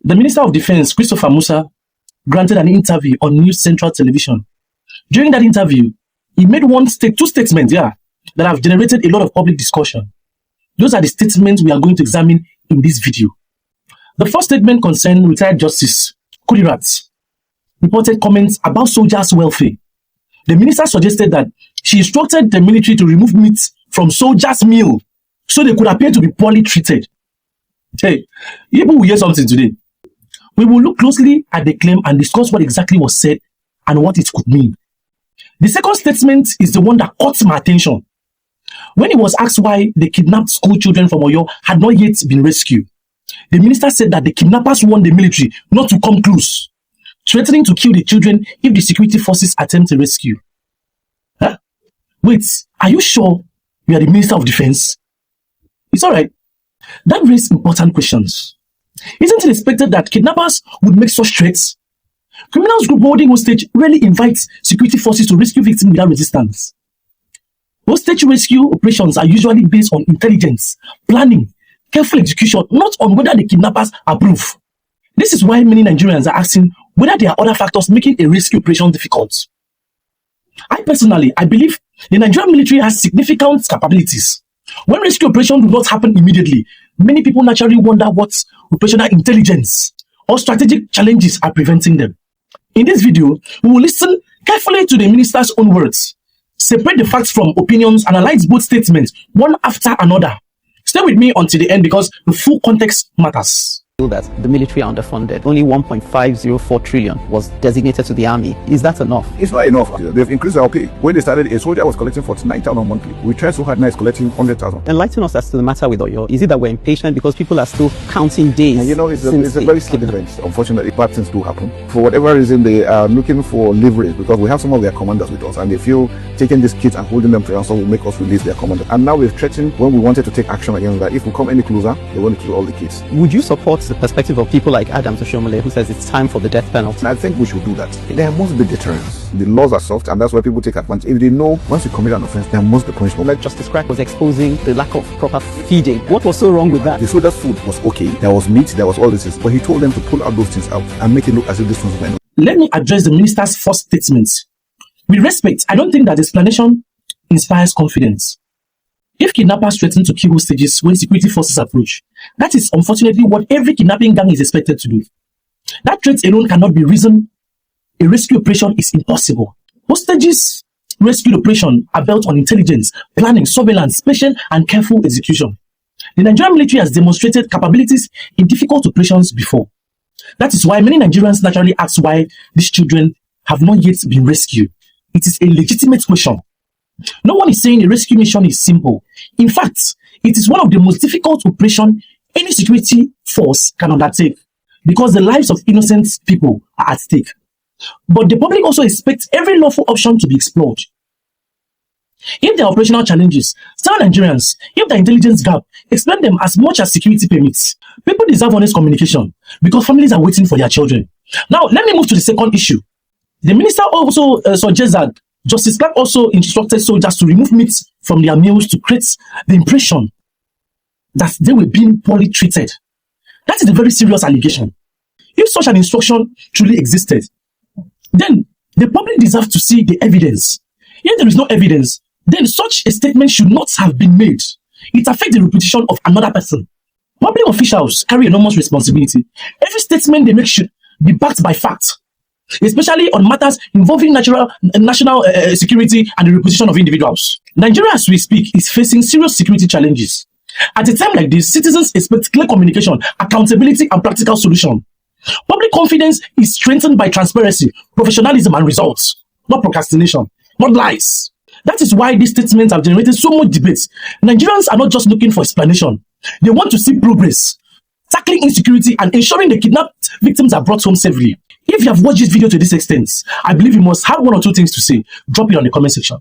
The Minister of Defense, Christopher Musa, granted an interview on News Central Television. During that interview, he made two statements, that have generated a lot of public discussion. Those are the statements we are going to examine in this video. The first statement concerned retired Justice Kudirat reported comments about soldiers' welfare. The minister suggested that she instructed the military to remove meat from soldiers' meal so they could appear to be poorly treated. Hey, you will hear something today. We will look closely at the claim and discuss what exactly was said and what it could mean. The second statement is the one that caught my attention. When he was asked why the kidnapped school children from Oyo had not yet been rescued, the minister said that the kidnappers warned the military not to come close, threatening to kill the children if the security forces attempt to rescue. Huh? Wait, are you sure you are the Minister of Defense? It's alright. That raises important questions. Isn't it expected that kidnappers would make such threats? Criminals group holding hostage rarely invites security forces to rescue victims without resistance. Hostage rescue operations are usually based on intelligence, planning, careful execution, not on whether the kidnappers approve. This is why many Nigerians are asking whether there are other factors making a rescue operation difficult. I believe the Nigerian military has significant capabilities. When rescue operations do not happen immediately, many people naturally wonder what operational intelligence or strategic challenges are preventing them. In this video, we will listen carefully to the minister's own words, separate the facts from opinions, analyze both statements one after another. Stay with me until the end because the full context matters. That the military are underfunded. Only 1.504 trillion was designated to the army. Is that enough? It's not enough. They've increased our pay. When they started, a soldier was collecting 49,000 monthly. We tried so hard now, it's collecting 100,000. Enlighten us as to the matter with Oyo. Is it that we're impatient because people are still counting days? And it's a very sad event. Unfortunately, bad things do happen. For whatever reason, they are looking for leverage because we have some of their commanders with us and they feel taking these kids and holding them to ransom will make us release their commander. And now we've threatened when we wanted to take action against that. If we come any closer, they want to kill all the kids. Would you support the perspective of people like Adams Oshomole, who says it's time for the death penalty? I think we should do that. There must be deterrence. The laws are soft, and that's why people take advantage. If they know once you commit an offense, there must be punishment. Like Justice Crack was exposing the lack of proper feeding. What was so wrong with that? The soldiers' food was okay. There was meat, there was all this, but he told them to pull out those things out and make it look as if this was meant. Let me address the minister's first statement. With respect, I don't think that the explanation inspires confidence. If kidnappers threaten to kill hostages when security forces approach, that is unfortunately what every kidnapping gang is expected to do. That threat alone cannot be reason a rescue operation is impossible. Hostages rescue operation are built on intelligence, planning, surveillance, patient and careful execution. The Nigerian military has demonstrated capabilities in difficult operations before. That is why many Nigerians naturally ask why these children have not yet been rescued. It is a legitimate question. No one is saying a rescue mission is simple. In fact, it is one of the most difficult operations any security force can undertake because the lives of innocent people are at stake. But the public also expects every lawful option to be explored. If there are operational challenges, tell Nigerians, if the intelligence gap, explain them as much as security permits. People deserve honest communication because families are waiting for their children. Now, let me move to the second issue. The minister also suggests that Justice Clark also instructed soldiers to remove meat from their meals to create the impression that they were being poorly treated. That is a very serious allegation. If such an instruction truly existed, then the public deserves to see the evidence. If there is no evidence, then such a statement should not have been made. It affects the reputation of another person. Public officials carry enormous responsibility. Every statement they make should be backed by facts, especially on matters involving national security and the reputation of individuals. Nigeria, as we speak, is facing serious security challenges. At a time like this, citizens expect clear communication, accountability, and practical solution. Public confidence is strengthened by transparency, professionalism, and results, not procrastination, not lies. That is why these statements have generated so much debate. Nigerians are not just looking for explanation. They want to see progress, tackling insecurity, and ensuring the kidnapped victims are brought home safely. If you have watched this video to this extent, I believe you must have one or two things to say. Drop it on the comment section.